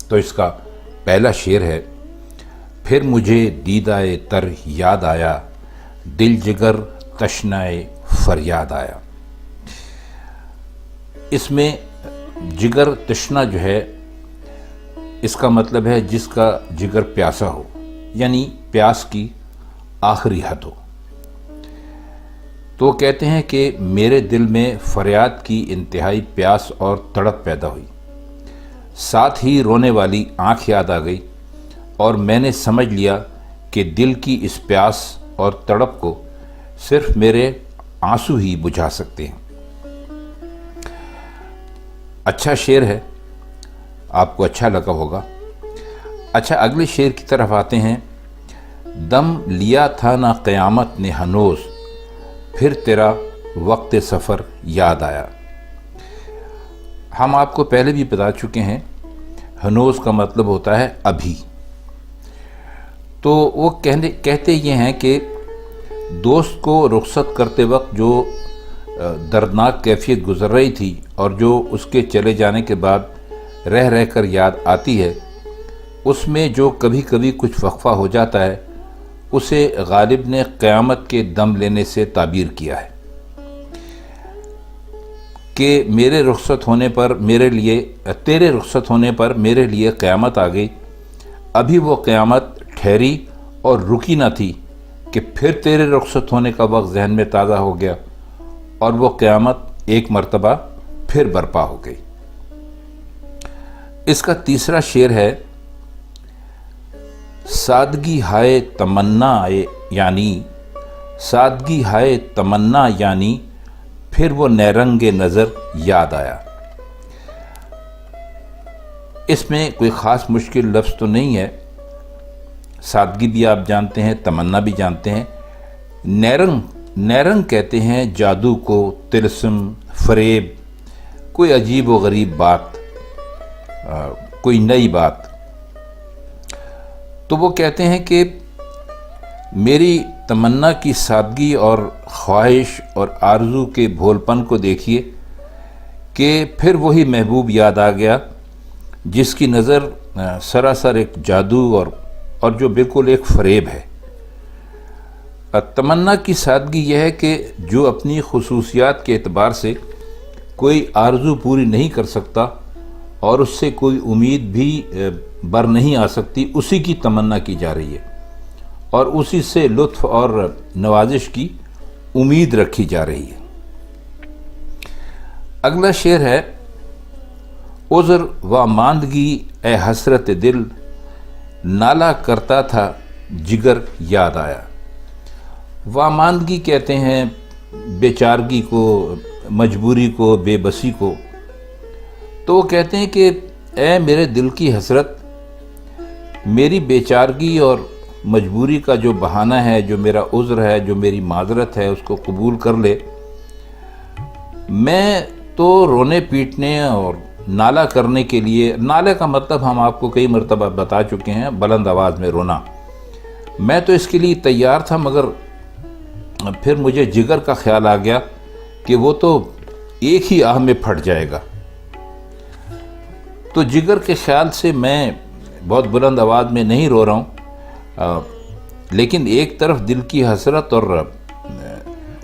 تو اس کا پہلا شعر ہے: پھر مجھے دیدائے تر یاد آیا، دل جگر تشنائے فریاد آیا۔ اس میں جگر تشنا جو ہے، اس کا مطلب ہے جس کا جگر پیاسا ہو، یعنی پیاس کی آخری حد ہو۔ تو وہ کہتے ہیں کہ میرے دل میں فریاد کی انتہائی پیاس اور تڑپ پیدا ہوئی، ساتھ ہی رونے والی آنکھ یاد آ گئی، اور میں نے سمجھ لیا کہ دل کی اس پیاس اور تڑپ کو صرف میرے آنسو ہی بجھا سکتے ہیں۔ اچھا شعر ہے، آپ کو اچھا لگا ہوگا۔ اچھا، اگلے شعر کی طرف آتے ہیں۔ دم لیا تھا نہ قیامت نے ہنوز، پھر تیرا وقت سفر یاد آیا۔ ہم آپ کو پہلے بھی بتا چکے ہیں، ہنوز کا مطلب ہوتا ہے ابھی۔ تو وہ کہتے یہ ہیں کہ دوست کو رخصت کرتے وقت جو دردناک کیفیت گزر رہی تھی اور جو اس کے چلے جانے کے بعد رہ رہ کر یاد آتی ہے، اس میں جو کبھی کبھی کچھ وقفہ ہو جاتا ہے، اسے غالب نے قیامت کے دم لینے سے تعبیر کیا ہے کہ میرے رخصت ہونے پر تیرے رخصت ہونے پر میرے لیے قیامت آ گئی۔ ابھی وہ قیامت ٹھہری اور رکی نہ تھی کہ پھر تیرے رخصت ہونے کا وقت ذہن میں تازہ ہو گیا، اور وہ قیامت ایک مرتبہ پھر برپا ہو گئی۔ اس کا تیسرا شعر ہے: سادگی ہائے تمنا یعنی پھر وہ نیرنگ نظر یاد آیا۔ اس میں کوئی خاص مشکل لفظ تو نہیں ہے، سادگی بھی آپ جانتے ہیں، تمنا بھی جانتے ہیں۔ نیرنگ کہتے ہیں جادو کو، طلسم، فریب، کوئی عجیب و غریب بات، کوئی نئی بات۔ تو وہ کہتے ہیں کہ میری تمنا کی سادگی اور خواہش اور آرزو کے بھول پن کو دیکھیے کہ پھر وہی محبوب یاد آ گیا جس کی نظر سراسر ایک جادو اور جو بالکل ایک فریب ہے۔ تمنا کی سادگی یہ ہے کہ جو اپنی خصوصیات کے اعتبار سے کوئی آرزو پوری نہیں کر سکتا اور اس سے کوئی امید بھی بر نہیں آ سکتی، اسی کی تمنا کی جا رہی ہے اور اسی سے لطف اور نوازش کی امید رکھی جا رہی ہے۔ اگلا شعر ہے: عذر و ماندگی اے حسرت دل، نالا کرتا تھا جگر یاد آیا۔ واماندگی کہتے ہیں بیچارگی کو، مجبوری کو، بے بسی کو۔ تو وہ کہتے ہیں کہ اے میرے دل کی حسرت، میری بیچارگی اور مجبوری کا جو بہانہ ہے، جو میرا عذر ہے، جو میری معذرت ہے، اس کو قبول کر لے۔ میں تو رونے پیٹنے اور نالہ کرنے کے لیے، نالے کا مطلب ہم آپ کو کئی مرتبہ بتا چکے ہیں، بلند آواز میں رونا، میں تو اس کے لیے تیار تھا، مگر پھر مجھے جگر کا خیال آ گیا کہ وہ تو ایک ہی آہ میں پھٹ جائے گا۔ تو جگر کے خیال سے میں بہت بلند آواز میں نہیں رو رہا ہوں، لیکن ایک طرف دل کی حسرت اور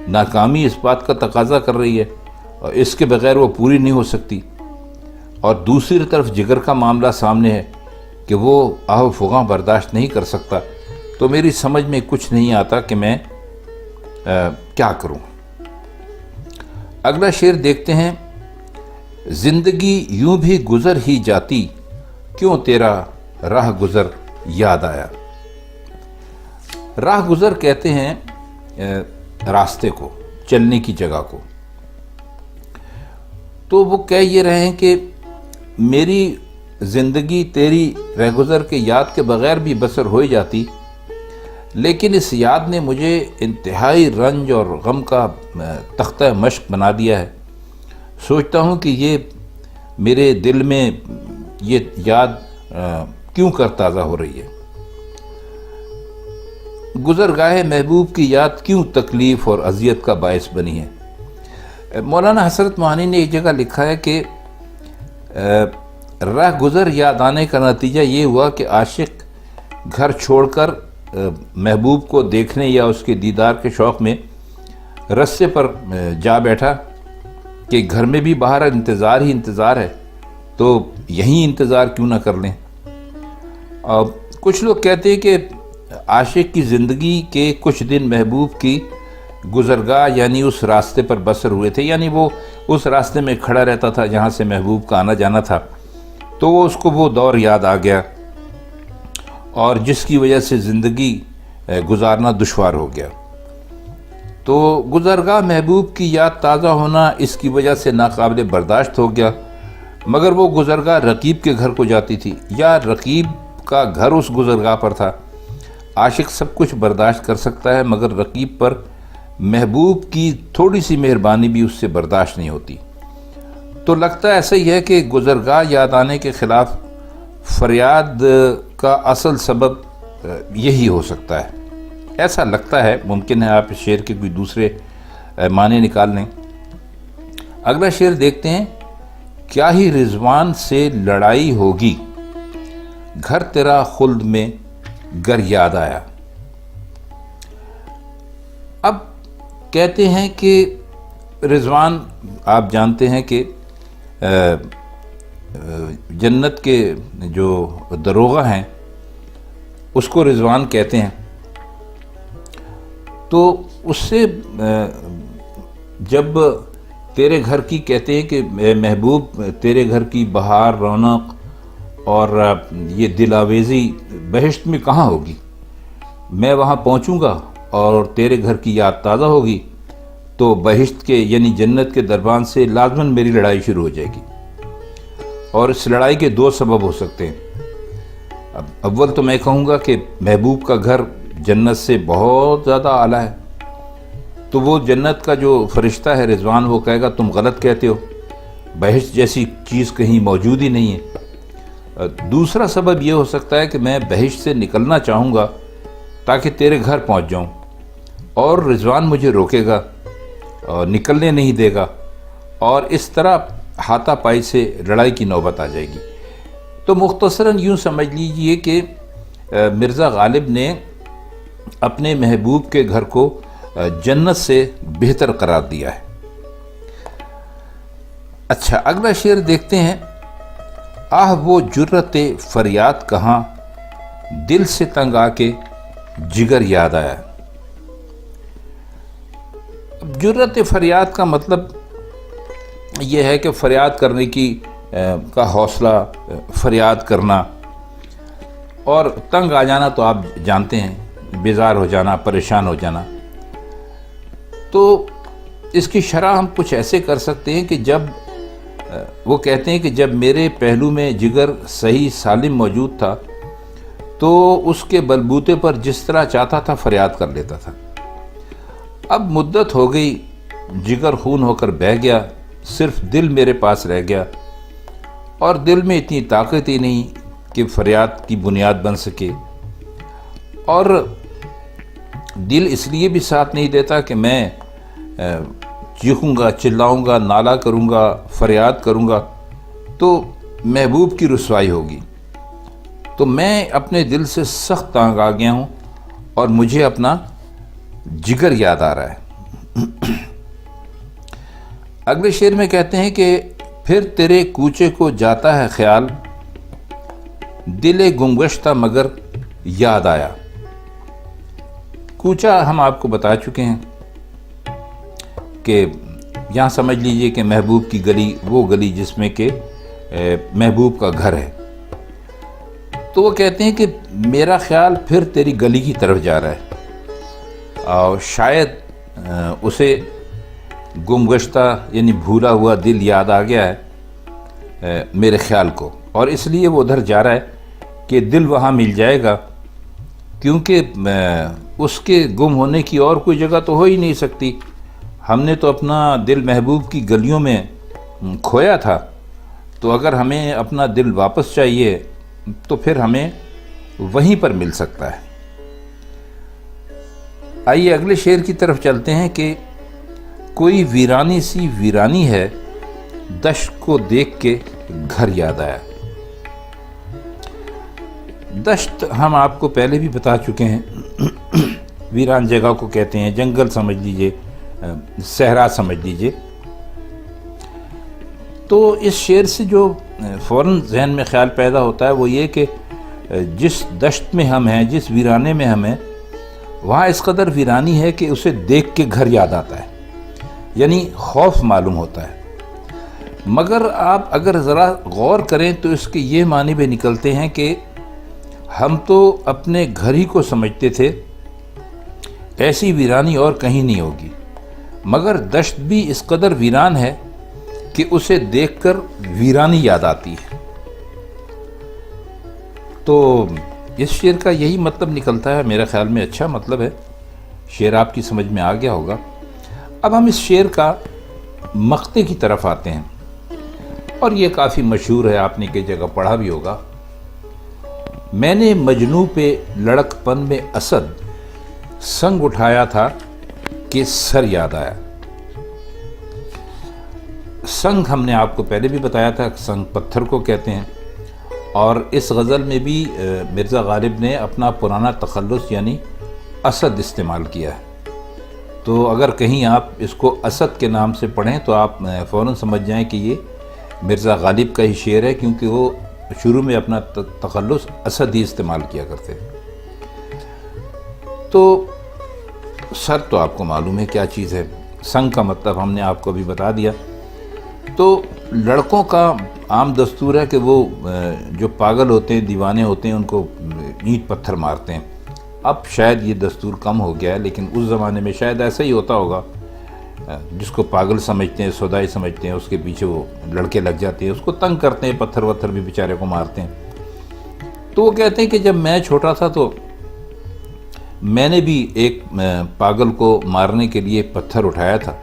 ناکامی اس بات کا تقاضا کر رہی ہے اور اس کے بغیر وہ پوری نہیں ہو سکتی، اور دوسری طرف جگر کا معاملہ سامنے ہے کہ وہ آہ و فغاں برداشت نہیں کر سکتا۔ تو میری سمجھ میں کچھ نہیں آتا کہ میں کیا کروں۔ اگلا شعر دیکھتے ہیں: زندگی یوں بھی گزر ہی جاتی، کیوں تیرا راہ گزر یاد آیا۔ راہ گزر کہتے ہیں راستے کو، چلنے کی جگہ کو۔ تو وہ کہہ یہ رہے ہیں کہ میری زندگی تیری رہ گزر کے یاد کے بغیر بھی بسر ہو ہی جاتی، لیکن اس یاد نے مجھے انتہائی رنج اور غم کا تختہ مشق بنا دیا ہے۔ سوچتا ہوں کہ یہ میرے دل میں یہ یاد کیوں کر تازہ ہو رہی ہے، گزرگاہ محبوب کی یاد کیوں تکلیف اور اذیت کا باعث بنی ہے۔ مولانا حسرت موہانی نے ایک جگہ لکھا ہے کہ راہ گزر یاد آنے کا نتیجہ یہ ہوا کہ عاشق گھر چھوڑ کر محبوب کو دیکھنے یا اس کے دیدار کے شوق میں رستے پر جا بیٹھا کہ گھر میں بھی باہر انتظار ہی انتظار ہے، تو یہیں انتظار کیوں نہ کر لیں۔ کچھ لوگ کہتے ہیں کہ عاشق کی زندگی کے کچھ دن محبوب کی گزرگاہ یعنی اس راستے پر بسر ہوئے تھے، یعنی وہ اس راستے میں کھڑا رہتا تھا جہاں سے محبوب کا آنا جانا تھا، تو اس کو وہ دور یاد آ گیا اور جس کی وجہ سے زندگی گزارنا دشوار ہو گیا۔ تو گزرگاہ محبوب کی یاد تازہ ہونا اس کی وجہ سے ناقابل برداشت ہو گیا، مگر وہ گزرگاہ رقیب کے گھر کو جاتی تھی یا رقیب کا گھر اس گزرگاہ پر تھا۔ عاشق سب کچھ برداشت کر سکتا ہے مگر رقیب پر محبوب کی تھوڑی سی مہربانی بھی اس سے برداشت نہیں ہوتی۔ تو لگتا ایسا ہی ہے کہ گزرگاہ یاد آنے کے خلاف فریاد کا اصل سبب یہی ہو سکتا ہے، ایسا لگتا ہے۔ ممکن ہے آپ اس شعر کے کوئی دوسرے معنی نکال لیں۔ اگلا شعر دیکھتے ہیں۔ کیا ہی رضوان سے لڑائی ہوگی، گھر تیرا خلد میں گر یاد آیا۔ اب کہتے ہیں کہ رضوان، آپ جانتے ہیں کہ جنت کے جو دروغہ ہیں اس کو رضوان کہتے ہیں، تو اس سے جب تیرے گھر کی کہتے ہیں کہ محبوب تیرے گھر کی بہار، رونق اور یہ دل آویزی بہشت میں کہاں ہوگی، میں وہاں پہنچوں گا اور تیرے گھر کی یاد تازہ ہوگی تو بہشت کے یعنی جنت کے دربان سے لازماً میری لڑائی شروع ہو جائے گی۔ اور اس لڑائی کے دو سبب ہو سکتے ہیں۔ اول تو میں کہوں گا کہ محبوب کا گھر جنت سے بہت زیادہ اعلیٰ ہے، تو وہ جنت کا جو فرشتہ ہے رضوان وہ کہے گا تم غلط کہتے ہو، بہشت جیسی چیز کہیں موجود ہی نہیں ہے۔ دوسرا سبب یہ ہو سکتا ہے کہ میں بہشت سے نکلنا چاہوں گا تاکہ تیرے گھر پہنچ جاؤں، اور رضوان مجھے روکے گا اور نکلنے نہیں دے گا، اور اس طرح ہاتھا پائی سے لڑائی کی نوبت آ جائے گی۔ تو مختصراً یوں سمجھ لیجئے کہ مرزا غالب نے اپنے محبوب کے گھر کو جنت سے بہتر قرار دیا ہے۔ اچھا، اگلا شعر دیکھتے ہیں۔ آہ وہ جرت فریاد کہاں، دل سے تنگ آ کے جگر یاد آیا۔ جرت فریاد کا مطلب یہ ہے کہ فریاد کرنے کا حوصلہ، فریاد کرنا، اور تنگ آ جانا تو آپ جانتے ہیں، بیزار ہو جانا، پریشان ہو جانا۔ تو اس کی شرح ہم کچھ ایسے کر سکتے ہیں کہ جب وہ کہتے ہیں کہ جب میرے پہلو میں جگر صحیح سالم موجود تھا تو اس کے بلبوتے پر جس طرح چاہتا تھا فریاد کر لیتا تھا۔ اب مدت ہو گئی، جگر خون ہو کر بہہ گیا، صرف دل میرے پاس رہ گیا، اور دل میں اتنی طاقت ہی نہیں کہ فریاد کی بنیاد بن سکے، اور دل اس لیے بھی ساتھ نہیں دیتا کہ میں چیخوں گا، چلاؤں گا، نالہ کروں گا، فریاد کروں گا تو محبوب کی رسوائی ہوگی۔ تو میں اپنے دل سے سخت تنگ آ گیا ہوں اور مجھے اپنا جگر یاد آ رہا ہے۔ اگلے شعر میں کہتے ہیں کہ پھر تیرے کوچے کو جاتا ہے خیال، دل گمگشتہ مگر یاد آیا۔ کوچہ ہم آپ کو بتا چکے ہیں کہ یہاں سمجھ لیجئے کہ محبوب کی گلی، وہ گلی جس میں کہ محبوب کا گھر ہے۔ تو وہ کہتے ہیں کہ میرا خیال پھر تیری گلی کی طرف جا رہا ہے، اور شاید اسے گمگشتہ یعنی بھولا ہوا دل یاد آ گیا ہے میرے خیال کو، اور اس لیے وہ ادھر جا رہا ہے کہ دل وہاں مل جائے گا، کیونکہ اس کے گم ہونے کی اور کوئی جگہ تو ہو ہی نہیں سکتی۔ ہم نے تو اپنا دل محبوب کی گلیوں میں کھویا تھا، تو اگر ہمیں اپنا دل واپس چاہیے تو پھر ہمیں وہیں پر مل سکتا ہے۔ آئیے اگلے شعر کی طرف چلتے ہیں کہ کوئی ویرانی سی ویرانی ہے، دشت کو دیکھ کے گھر یاد آیا۔ دشت ہم آپ کو پہلے بھی بتا چکے ہیں، ویران جگہ کو کہتے ہیں، جنگل سمجھ لیجئے، صحرا سمجھ لیجئے۔ تو اس شعر سے جو فوراً ذہن میں خیال پیدا ہوتا ہے وہ یہ کہ جس دشت میں ہم ہیں، جس ویرانے میں ہم ہیں، وہاں اس قدر ویرانی ہے کہ اسے دیکھ کے گھر یاد آتا ہے، یعنی خوف معلوم ہوتا ہے۔ مگر آپ اگر ذرا غور کریں تو اس کے یہ معنی بھی نکلتے ہیں کہ ہم تو اپنے گھر ہی کو سمجھتے تھے، ایسی ویرانی اور کہیں نہیں ہوگی، مگر دشت بھی اس قدر ویران ہے کہ اسے دیکھ کر ویرانی یاد آتی ہے۔ تو اس شعر کا یہی مطلب نکلتا ہے، میرے خیال میں اچھا مطلب ہے، شعر آپ کی سمجھ میں آ گیا ہوگا۔ اب ہم اس شعر کا مقطع کی طرف آتے ہیں، اور یہ کافی مشہور ہے، آپ نے کئی جگہ پڑھا بھی ہوگا۔ میں نے مجنوں پہ لڑک پن میں اسد سنگ اٹھایا تھا کہ سر یاد آیا۔ سنگ ہم نے آپ کو پہلے بھی بتایا تھا، سنگ پتھر کو کہتے ہیں، اور اس غزل میں بھی مرزا غالب نے اپنا پرانا تخلص یعنی اسد استعمال کیا ہے۔ تو اگر کہیں آپ اس کو اسد کے نام سے پڑھیں تو آپ فوراً سمجھ جائیں کہ یہ مرزا غالب کا ہی شعر ہے، کیونکہ وہ شروع میں اپنا تخلص اسد ہی استعمال کیا کرتے تھے۔ تو سر تو آپ کو معلوم ہے کیا چیز ہے، سنگ کا مطلب ہم نے آپ کو بھی بتا دیا۔ تو لڑکوں کا عام دستور ہے کہ وہ جو پاگل ہوتے ہیں، دیوانے ہوتے ہیں، ان کو اینٹ پتھر مارتے ہیں۔ اب شاید یہ دستور کم ہو گیا ہے، لیکن اس زمانے میں شاید ایسا ہی ہوتا ہوگا، جس کو پاگل سمجھتے ہیں، سودائی سمجھتے ہیں، اس کے پیچھے وہ لڑکے لگ جاتے ہیں، اس کو تنگ کرتے ہیں، پتھر وتھر بھی بیچارے کو مارتے ہیں۔ تو وہ کہتے ہیں کہ جب میں چھوٹا تھا تو میں نے بھی ایک پاگل کو مارنے کے لیے پتھر اٹھایا تھا،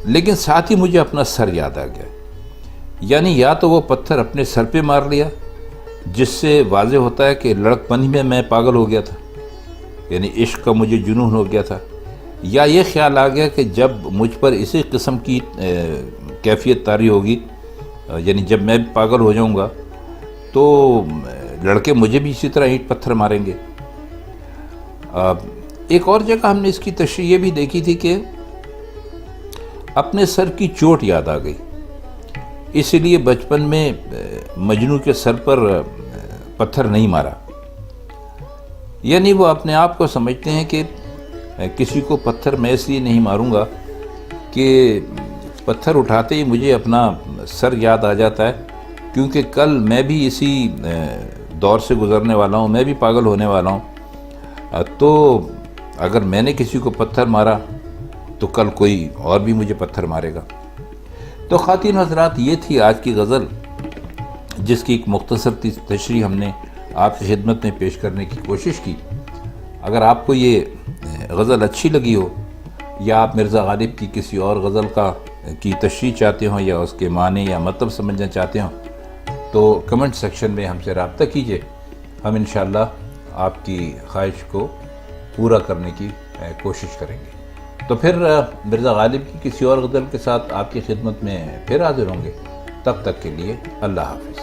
لیکن ساتھ ہی مجھے اپنا سر یاد آ گیا۔ یعنی یا تو وہ پتھر اپنے سر پہ مار لیا، جس سے واضح ہوتا ہے کہ لڑک پن ہی میں پاگل ہو گیا تھا، یعنی عشق کا مجھے جنون ہو گیا تھا، یا یہ خیال آ گیا کہ جب مجھ پر اسی قسم کی کیفیت طاری ہوگی، یعنی جب میں پاگل ہو جاؤں گا تو لڑکے مجھے بھی اسی طرح اینٹ پتھر ماریں گے۔ ایک اور جگہ ہم نے اس کی تشریح یہ بھی دیکھی تھی کہ اپنے سر کی چوٹ یاد آ گئی، اسی لیے بچپن میں مجنوں کے سر پر پتھر نہیں مارا۔ یعنی وہ اپنے آپ کو سمجھتے ہیں کہ کسی کو پتھر میں اس لیے نہیں ماروں گا کہ پتھر اٹھاتے ہی مجھے اپنا سر یاد آ جاتا ہے، کیونکہ کل میں بھی اسی دور سے گزرنے والا ہوں، میں بھی پاگل ہونے والا ہوں، تو اگر میں نے کسی کو پتھر مارا تو کل کوئی اور بھی مجھے پتھر مارے گا۔ تو خواتین حضرات، یہ تھی آج کی غزل، جس کی ایک مختصر تشریح ہم نے آپ کی خدمت میں پیش کرنے کی کوشش کی۔ اگر آپ کو یہ غزل اچھی لگی ہو، یا آپ مرزا غالب کی کسی اور غزل کی تشریح چاہتے ہوں، یا اس کے معنی یا مطلب سمجھنا چاہتے ہوں، تو کمنٹ سیکشن میں ہم سے رابطہ کیجئے، ہم انشاءاللہ آپ کی خواہش کو پورا کرنے کی کوشش کریں گے۔ تو پھر مرزا غالب کی کسی اور غزل کے ساتھ آپ کی خدمت میں پھر حاضر ہوں گے۔ تب تک کے لیے اللہ حافظ۔